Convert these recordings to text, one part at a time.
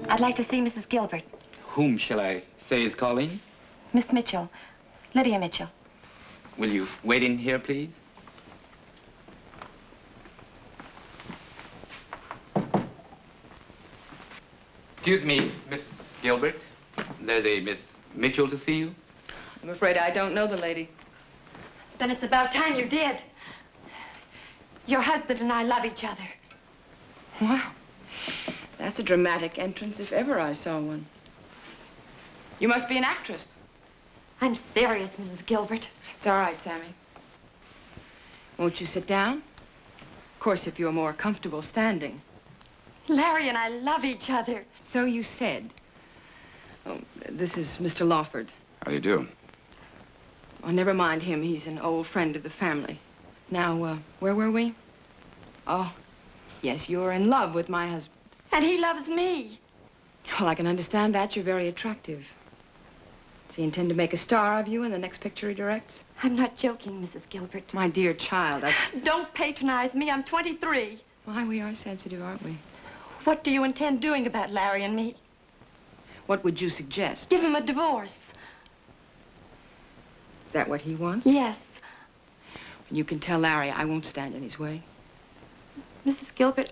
I'd like to see Mrs. Gilbert. Whom shall I say is calling? Miss Mitchell. Lydia Mitchell. Will you wait in here, please? Excuse me, Miss Gilbert. There's a Miss Mitchell to see you. I'm afraid I don't know the lady. Then it's about time you did. Your husband and I love each other. Wow. That's a dramatic entrance if ever I saw one. You must be an actress. I'm serious, Mrs. Gilbert. It's all right, Sammy. Won't you sit down? Of course, if you're more comfortable standing. Larry and I love each other. So you said. Oh, this is Mr. Lawford. How do you do? Oh, never mind him. He's an old friend of the family. Now, where were we? Oh, yes, you're in love with my husband. And he loves me. Well, I can understand that. You're very attractive. Does he intend to make a star of you in the next picture he directs? I'm not joking, Mrs. Gilbert. My dear child, Don't patronize me. I'm 23. Why, we are sensitive, aren't we? What do you intend doing about Larry and me? What would you suggest? Give him a divorce. Is that what he wants? Yes. You can tell Larry I won't stand in his way. Mrs. Gilbert,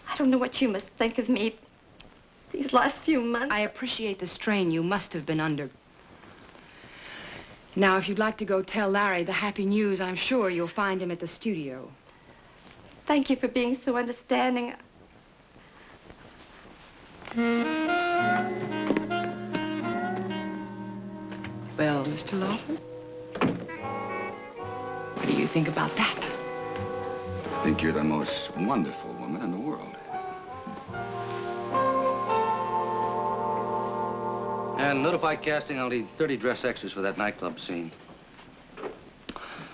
I don't know what you must think of me these last few months. I appreciate the strain you must have been under. Now, if you'd like to go tell Larry the happy news, I'm sure you'll find him at the studio. Thank you for being so understanding. Well, Mr. Lawford, what do you think about that? I think you're the most wonderful woman in the world. And notify casting I'll need 30 dress extras for that nightclub scene.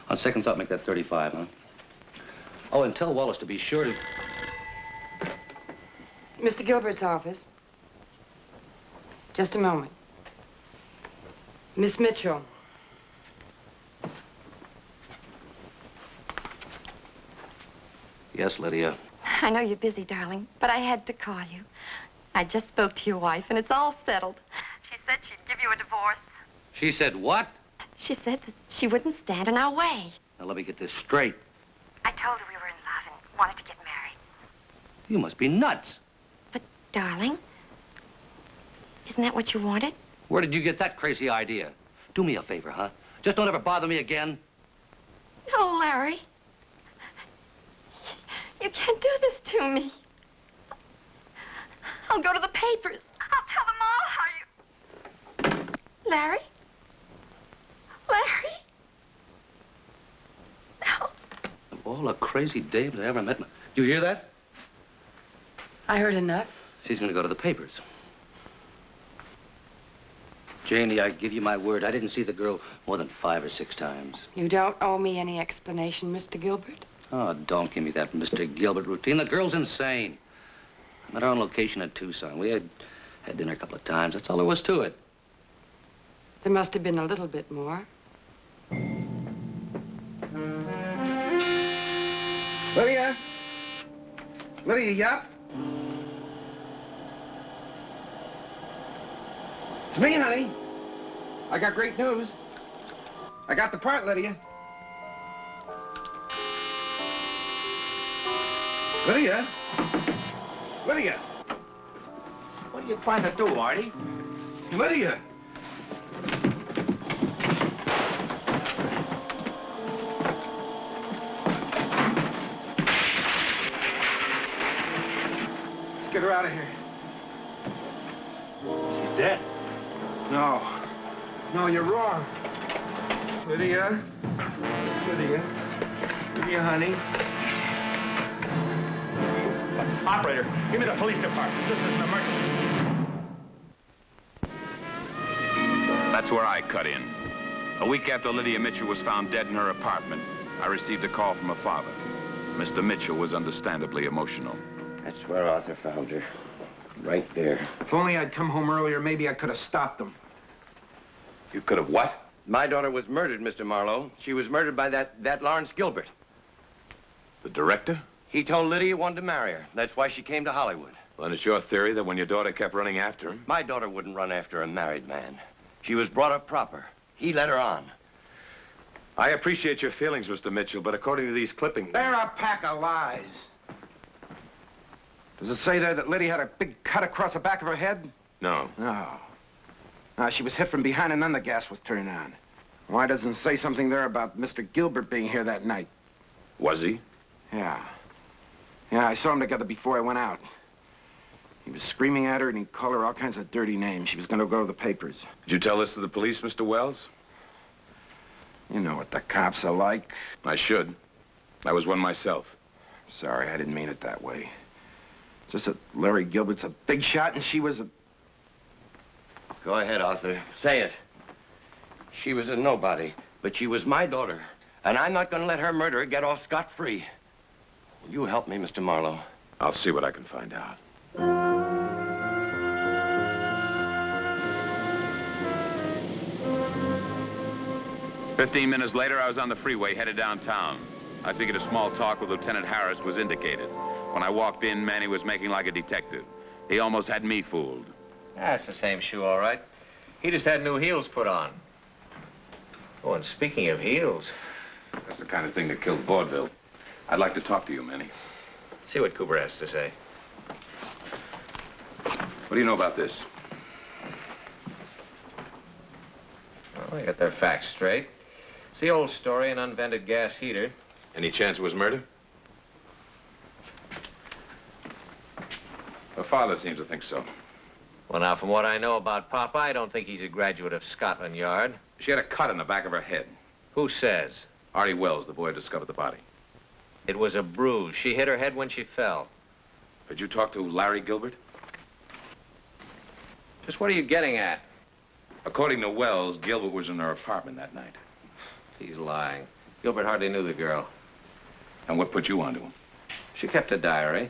On second thought, make that 35, huh? Oh, and tell Wallace to be sure to... Mr. Gilbert's office. Just a moment. Miss Mitchell. Yes, Lydia. I know you're busy, darling, but I had to call you. I just spoke to your wife, and it's all settled. She said she'd give you a divorce. She said what? She said that she wouldn't stand in our way. Now, let me get this straight. I told her we were in love and wanted to get married. You must be nuts. But, darling, isn't that what you wanted? Where did you get that crazy idea? Do me a favor, huh? Just don't ever bother me again. No, Larry. You can't do this to me. I'll go to the papers. I'll tell them all how you... Larry? Larry? No. Of all the crazy dames I ever met. Do you hear that? I heard enough. She's going to go to the papers. Janie, I give you my word, I didn't see the girl more than 5 or 6 times. You don't owe me any explanation, Mr. Gilbert. Oh, don't give me that Mr. Gilbert routine. The girl's insane. I met her on location in Tucson. We had dinner a couple of times. That's all there was to it. There must have been a little bit more. Lydia? Lydia, you up? It's me, honey. I got great news. I got the part, Lydia. Lydia? Lydia! What are you trying to do, Artie? Lydia! Let's get her out of here. She's dead. No. No, you're wrong. Lydia. Lydia. Lydia, honey. Operator, give me the police department. This is an emergency. That's where I cut in. A week after Lydia Mitchell was found dead in her apartment, I received a call from her father. Mr. Mitchell was understandably emotional. That's where Arthur found her. Right there. If only I'd come home earlier, maybe I could have stopped them. You could have what? My daughter was murdered, Mr. Marlowe. She was murdered by that Lawrence Gilbert. The director? He told Lydia he wanted to marry her. That's why she came to Hollywood. Well, then it's your theory that when your daughter kept running after him? My daughter wouldn't run after a married man. She was brought up proper. He led her on. I appreciate your feelings, Mr. Mitchell, but according to these clippings... They're a pack of lies. Does it say there that Lydia had a big cut across the back of her head? No. No. No, she was hit from behind and then the gas was turned on. Why doesn't it say something there about Mr. Gilbert being here that night? Was he? Yeah. Yeah, I saw him together before I went out. He was screaming at her and he called her all kinds of dirty names. She was going to go to the papers. Did you tell this to the police, Mr. Wells? You know what the cops are like. I should. I was one myself. Sorry, I didn't mean it that way. Just that Larry Gilbert's a big shot and she was a... Go ahead, Arthur. Say it. She was a nobody, but she was my daughter. And I'm not going to let her murderer get off scot-free. Will you help me, Mr. Marlowe? I'll see what I can find out. "15 minutes later, I was on the freeway headed downtown. I figured a small talk with Lieutenant Harris was indicated. When I walked in, Manny was making like a detective. He almost had me fooled. That's the same shoe, all right. He just had new heels put on. Oh, and speaking of heels... That's the kind of thing that killed vaudeville. I'd like to talk to you, Manny. See what Cooper has to say. What do you know about this? Well, they got their facts straight. It's the old story, an unvented gas heater. Any chance it was murder? Her father seems to think so. Well, now, from what I know about Papa, I don't think he's a graduate of Scotland Yard. She had a cut on the back of her head. Who says? Artie Wells, the boy who discovered the body. It was a bruise. She hit her head when she fell. Did you talk to Larry Gilbert? Just what are you getting at? According to Wells, Gilbert was in her apartment that night. He's lying. Gilbert hardly knew the girl. And what put you onto him? She kept a diary.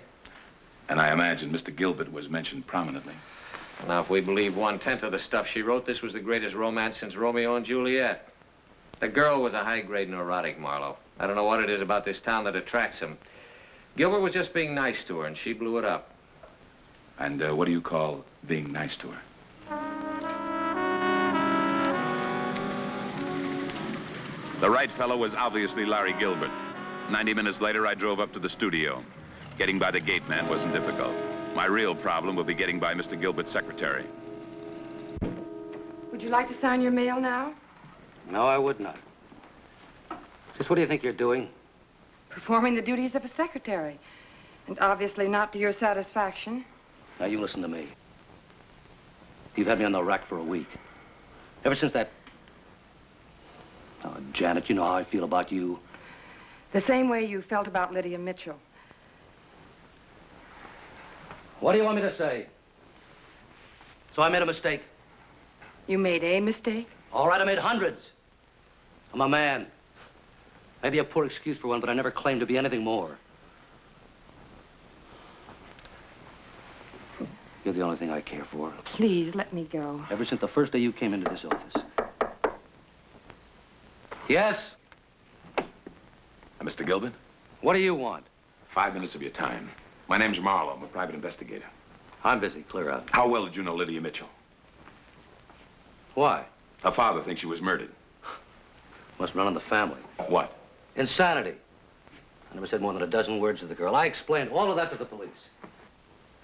And I imagine Mr. Gilbert was mentioned prominently. Now, if we believe 1/10 of the stuff she wrote, this was the greatest romance since Romeo and Juliet. The girl was a high-grade neurotic, Marlowe. I don't know what it is about this town that attracts him. Gilbert was just being nice to her, and she blew it up. And what do you call being nice to her? The right fellow was obviously Larry Gilbert. 90 minutes later, I drove up to the studio. Getting by the gate man wasn't difficult. My real problem will be getting by Mr. Gilbert's secretary. Would you like to sign your mail now? No, I would not. Just what do you think you're doing? Performing the duties of a secretary. And obviously not to your satisfaction. Now, you listen to me. You've had me on the rack for a week. Ever since that... Oh, Janet, you know how I feel about you. The same way you felt about Lydia Mitchell. What do you want me to say? So I made a mistake. You made a mistake? All right, I made hundreds. I'm a man. Maybe a poor excuse for one, but I never claimed to be anything more. You're the only thing I care for. Please, let me go. Ever since the first day you came into this office. Yes? Mr. Gilbert? What do you want? 5 minutes of your time. My name's Marlowe. I'm a private investigator. I'm busy. Clear out. How well did you know Lydia Mitchell? Why? Her father thinks she was murdered. Must run in the family. What? Insanity. I never said more than a dozen words to the girl. I explained all of that to the police.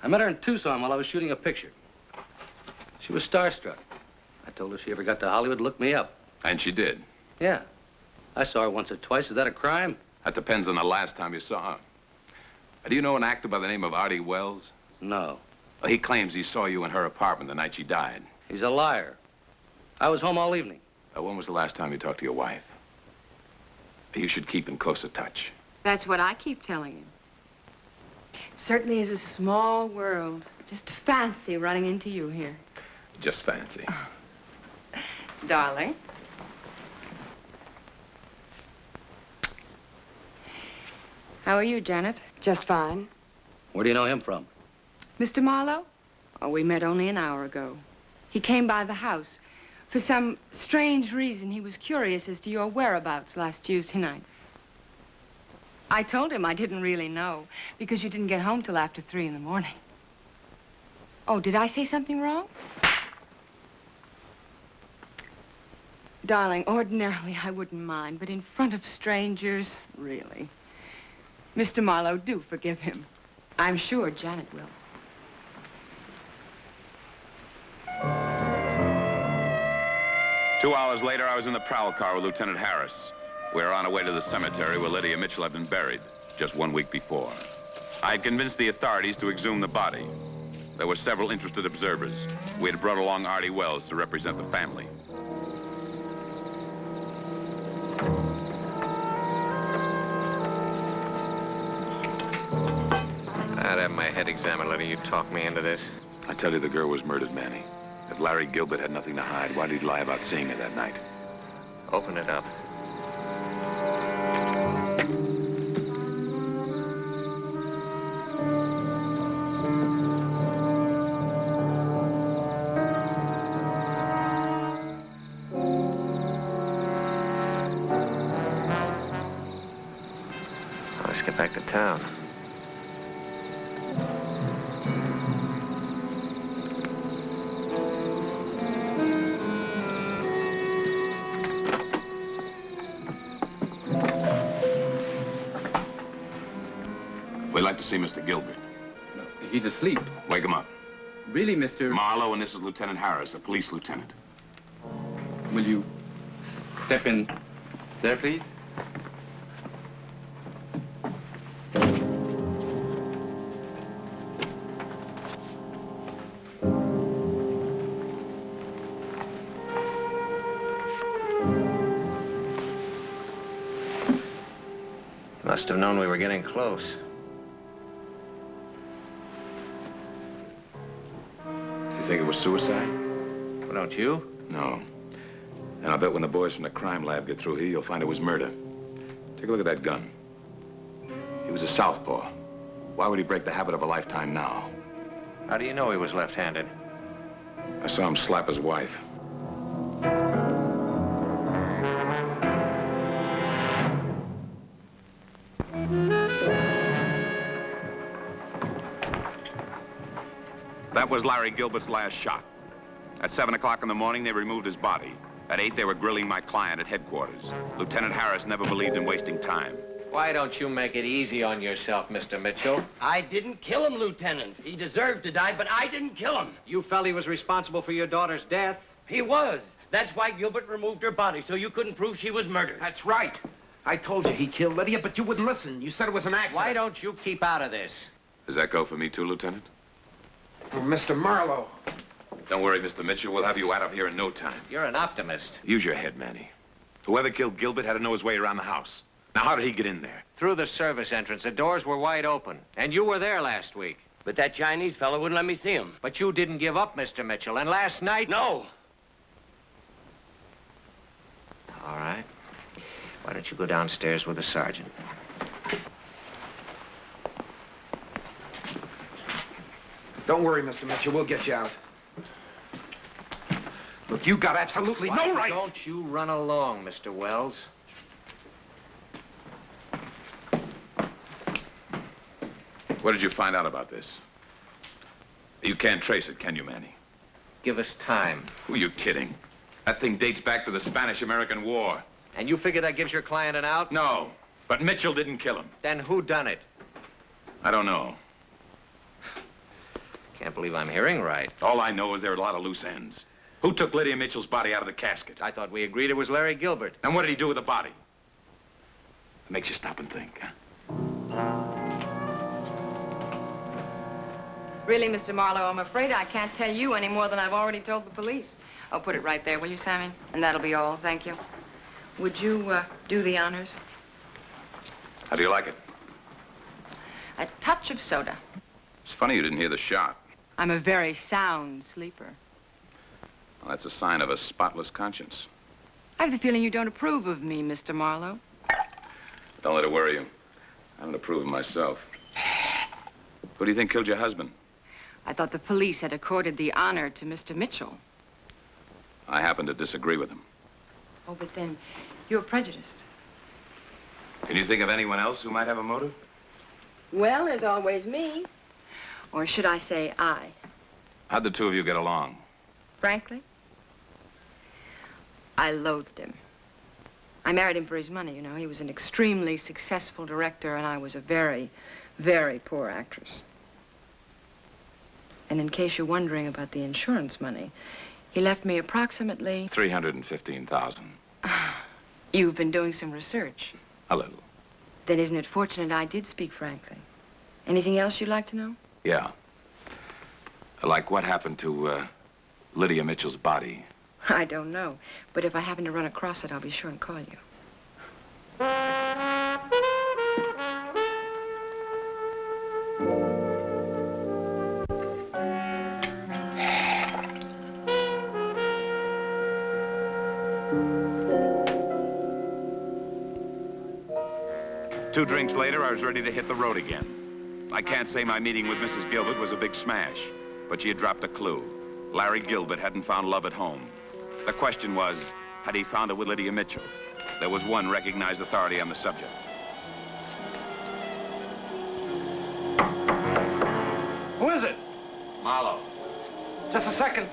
I met her in Tucson while I was shooting a picture. She was starstruck. I told her if she ever got to Hollywood, look me up. And she did. Yeah. I saw her once or twice. Is that a crime? That depends on the last time you saw her. Do you know an actor by the name of Artie Wells? No. Well, he claims he saw you in her apartment the night she died. He's a liar. I was home all evening. When was the last time you talked to your wife? You should keep in closer touch. That's what I keep telling him. Certainly is a small world. Just fancy running into you here. Just fancy. Darling. How are you, Janet? Just fine. Where do you know him from? Mr. Marlowe? Oh, we met only an hour ago. He came by the house. For some strange reason, he was curious as to your whereabouts last Tuesday night. I told him I didn't really know, because you didn't get home till after 3 in the morning. Oh, did I say something wrong? Darling, ordinarily I wouldn't mind, but in front of strangers, really. Mr. Marlowe, do forgive him. I'm sure Janet will. Two hours later, I was in the prowl car with Lieutenant Harris. We were on our way to the cemetery where Lydia Mitchell had been buried just 1 week before. I had convinced the authorities to exhume the body. There were several interested observers. We had brought along Artie Wells to represent the family. I'd have my head examined letting you talk me into this. I tell you, the girl was murdered, Manny. If Larry Gilbert had nothing to hide, why did he lie about seeing her that night? Open it up. Let's get back to town. We'd like to see Mr. Gilbert. He's asleep. Wake him up. Really, Mr. Marlowe, and this is Lieutenant Harris, a police lieutenant. Will you step in there, please? Must have known we were getting close. You think it was suicide? Well, don't you? No. And I bet when the boys from the crime lab get through here, you'll find it was murder. Take a look at that gun. He was a southpaw. Why would he break the habit of a lifetime now? How do you know he was left-handed? I saw him slap his wife. That was Larry Gilbert's last shot. At 7 o'clock in the morning, they removed his body. At 8, they were grilling my client at headquarters. Lieutenant Harris never believed in wasting time. Why don't you make it easy on yourself, Mr. Mitchell? I didn't kill him, Lieutenant. He deserved to die, but I didn't kill him. You felt he was responsible for your daughter's death? He was. That's why Gilbert removed her body, so you couldn't prove she was murdered. That's right. I told you he killed Lydia, but you wouldn't listen. You said it was an accident. Why don't you keep out of this? Does that go for me too, Lieutenant? Oh, Mr. Marlowe. Don't worry, Mr. Mitchell. We'll have you out of here in no time. You're an optimist. Use your head, Manny. Whoever killed Gilbert had to know his way around the house. Now, how did he get in there? Through the service entrance. The doors were wide open. And you were there last week. But that Chinese fellow wouldn't let me see him. But you didn't give up, Mr. Mitchell. And last night... No. All right. Why don't you go downstairs with the sergeant? Don't worry, Mr. Mitchell. We'll get you out. Look, you got absolutely no right. Don't you run along, Mr. Wells. What did you find out about this? You can't trace it, can you, Manny? Give us time. Who are you kidding? That thing dates back to the Spanish-American War. And you figure that gives your client an out? No, but Mitchell didn't kill him. Then who done it? I don't know. can't believe I'm hearing right. All I know is there are a lot of loose ends. Who took Lydia Mitchell's body out of the casket? I thought we agreed it was Larry Gilbert. And what did he do with the body? It makes you stop and think, huh? Really, Mr. Marlowe, I'm afraid I can't tell you any more than I've already told the police. Oh, put it right there, will you, Sammy? And that'll be all, thank you. Would you, do the honors? How do you like it? A touch of soda. It's funny you didn't hear the shot. I'm a very sound sleeper. Well, that's a sign of a spotless conscience. I have the feeling you don't approve of me, Mr. Marlowe. Don't let it worry you. I don't approve of myself. Who do you think killed your husband? I thought the police had accorded the honor to Mr. Mitchell. I happen to disagree with him. Oh, but then you're prejudiced. Can you think of anyone else who might have a motive? Well, there's always me. Or should I say I? How'd the two of you get along? Frankly, I loathed him. I married him for his money, you know. He was an extremely successful director, and I was a very, very poor actress. And in case you're wondering about the insurance money, he left me approximately... $315,000. You've been doing some research. A little. Then isn't it fortunate I did speak frankly? Anything else you'd like to know? Yeah. Like what happened to, Lydia Mitchell's body? I don't know. But if I happen to run across it, I'll be sure and call you. Two drinks later, I was ready to hit the road again. I can't say my meeting with Mrs. Gilbert was a big smash, but she had dropped a clue. Larry Gilbert hadn't found love at home. The question was, had he found it with Lydia Mitchell? There was one recognized authority on the subject. Who is it? Marlowe. Just a second.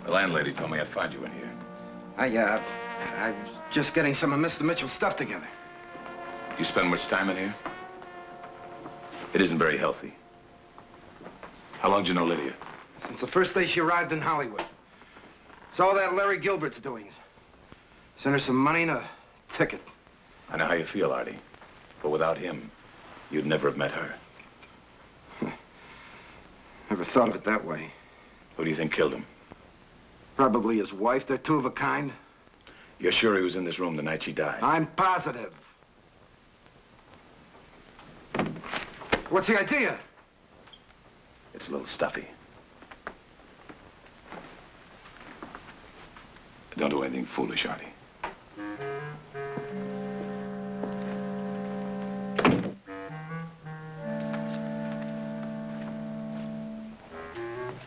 The landlady told me I'd find you in here. I was just getting some of Mr. Mitchell's stuff together. You spend much time in here? It isn't very healthy. How long did you know Lydia? Since the first day she arrived in Hollywood. It's all that Larry Gilbert's doings. Sent her some money and a ticket. I know how you feel, Artie. But without him, you'd never have met her. Never thought of it that way. Who do you think killed him? Probably his wife. They're two of a kind. You're sure he was in this room the night she died? I'm positive. What's the idea? It's a little stuffy. Don't do anything foolish, Artie.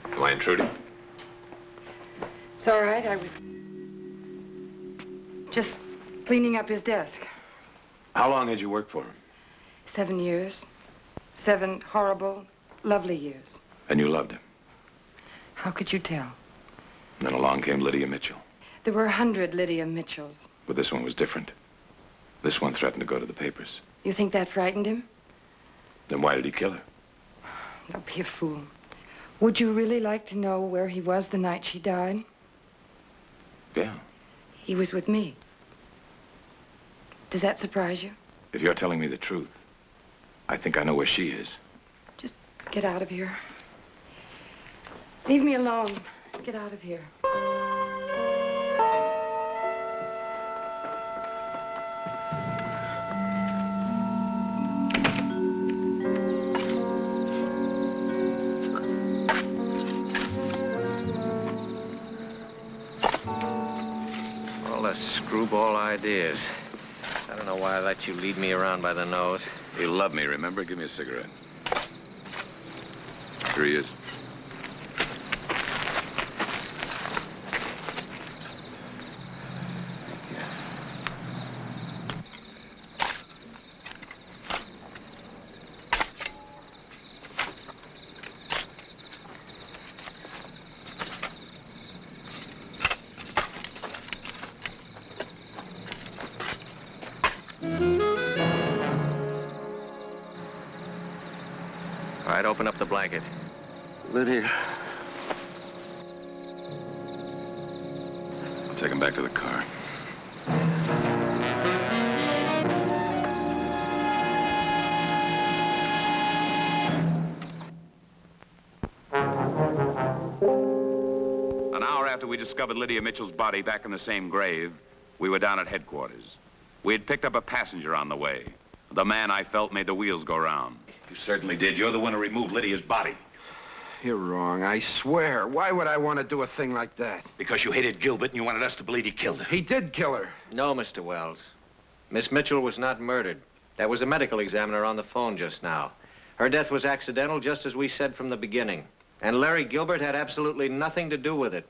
Am I intruding? It's all right. I was just cleaning up his desk. How long had you worked for him? 7 years. 7 horrible, lovely years. And you loved him. How could you tell? And then along came Lydia Mitchell. There were 100 Lydia Mitchells. But this one was different. This one threatened to go to the papers. You think that frightened him? Then why did he kill her? Don't be a fool. Would you really like to know where he was the night she died? Yeah. He was with me. Does that surprise you? If you're telling me the truth, I think I know where she is. Just get out of here. Leave me alone. Get out of here. All the screwball ideas. I don't know why I let you lead me around by the nose. You love me, remember? Give me a cigarette. Here he is. right, open up the blanket. Lydia. I'll take him back to the car. An hour after we discovered Lydia Mitchell's body back in the same grave, we were down at headquarters. We had picked up a passenger on the way. The man, I felt, made the wheels go round. You certainly did. You're the one who removed Lydia's body. You're wrong, I swear. Why would I want to do a thing like that? Because you hated Gilbert and you wanted us to believe he killed her. He did kill her. No, Mr. Wells. Miss Mitchell was not murdered. That was a medical examiner on the phone just now. Her death was accidental, just as we said from the beginning. And Larry Gilbert had absolutely nothing to do with it.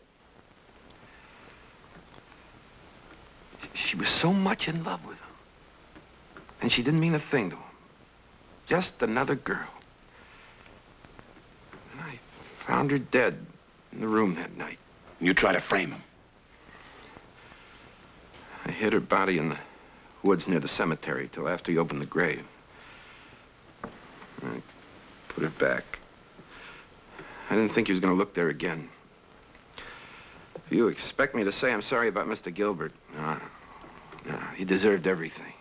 She was so much in love with him. And she didn't mean a thing to him. Just another girl. And I found her dead in the room that night. You tried to frame him. I hid her body in the woods near the cemetery till after he opened the grave. I put it back. I didn't think he was going to look there again. If you expect me to say I'm sorry about Mr. Gilbert, no, he deserved everything.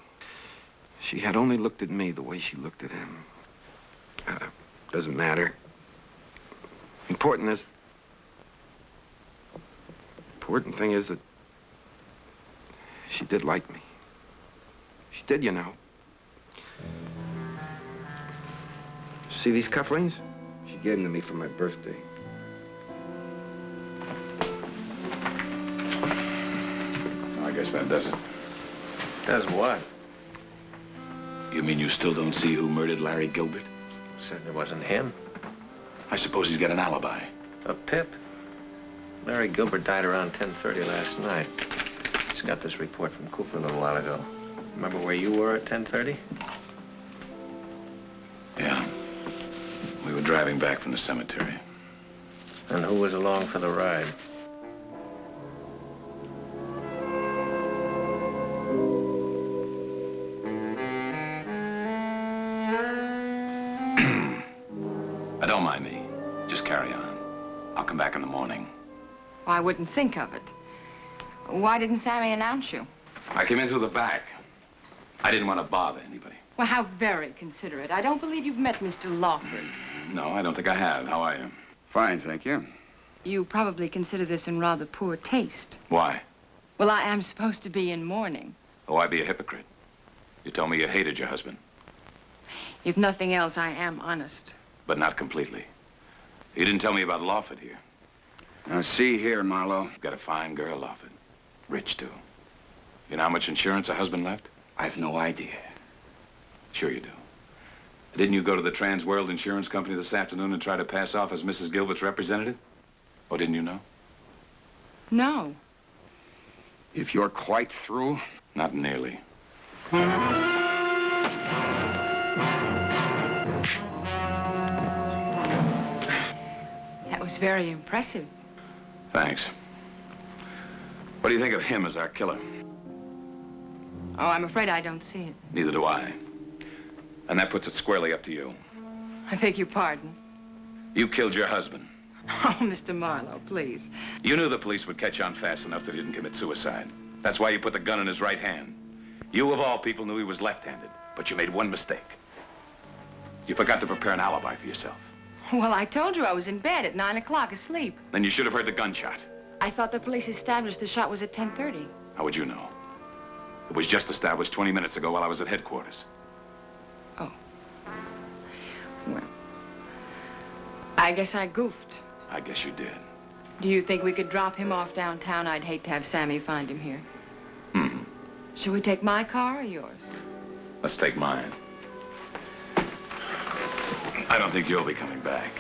She had only looked at me the way she looked at him. Doesn't matter. Important thing is that she did like me. She did, you know. See these cufflinks? She gave them to me for my birthday. I guess that does it. Does what? You mean you still don't see who murdered Larry Gilbert? Certainly wasn't him. I suppose he's got an alibi. A pip. Larry Gilbert died around 10:30 last night. Just got this report from Cooper a little while ago. Remember where you were at 10:30? Yeah. We were driving back from the cemetery. And who was along for the ride? Don't mind me. Just carry on. I'll come back in the morning. Well, I wouldn't think of it. Why didn't Sammy announce you? I came in through the back. I didn't want to bother anybody. Well, how very considerate. I don't believe you've met Mr. Lawford. No, I don't think I have. How are you? Fine, thank you. You probably consider this in rather poor taste. Why? Well, I am supposed to be in mourning. Oh, I'd be a hypocrite. You told me you hated your husband. If nothing else, I am honest. But not completely. You didn't tell me about Lawford here. Now, see here, Marlowe. You've got a fine girl, Lawford. Rich, too. You know how much insurance her husband left? I've no idea. Sure you do. Didn't you go to the Trans World Insurance Company this afternoon and try to pass off as Mrs. Gilbert's representative? Or didn't you know? No. If you're quite through... Not nearly. That was very impressive. Thanks. What do you think of him as our killer? Oh, I'm afraid I don't see it. Neither do I. And that puts it squarely up to you. I beg your pardon. You killed your husband. Oh, Mr. Marlowe, please. You knew the police would catch on fast enough that he didn't commit suicide. That's why you put the gun in his right hand. You, of all people, knew he was left-handed, but you made one mistake. You forgot to prepare an alibi for yourself. Well, I told you I was in bed at 9 o'clock asleep. Then you should have heard the gunshot. I thought the police established the shot was at 10:30. How would you know? It was just established 20 minutes ago while I was at headquarters. Oh. Well, I guess I goofed. I guess you did. Do you think we could drop him off downtown? I'd hate to have Sammy find him here. Shall we take my car or yours? Let's take mine. I don't think you'll be coming back.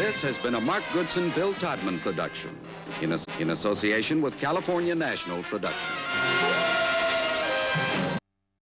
This has been a Mark Goodson, Bill Todman production in association with California National Production.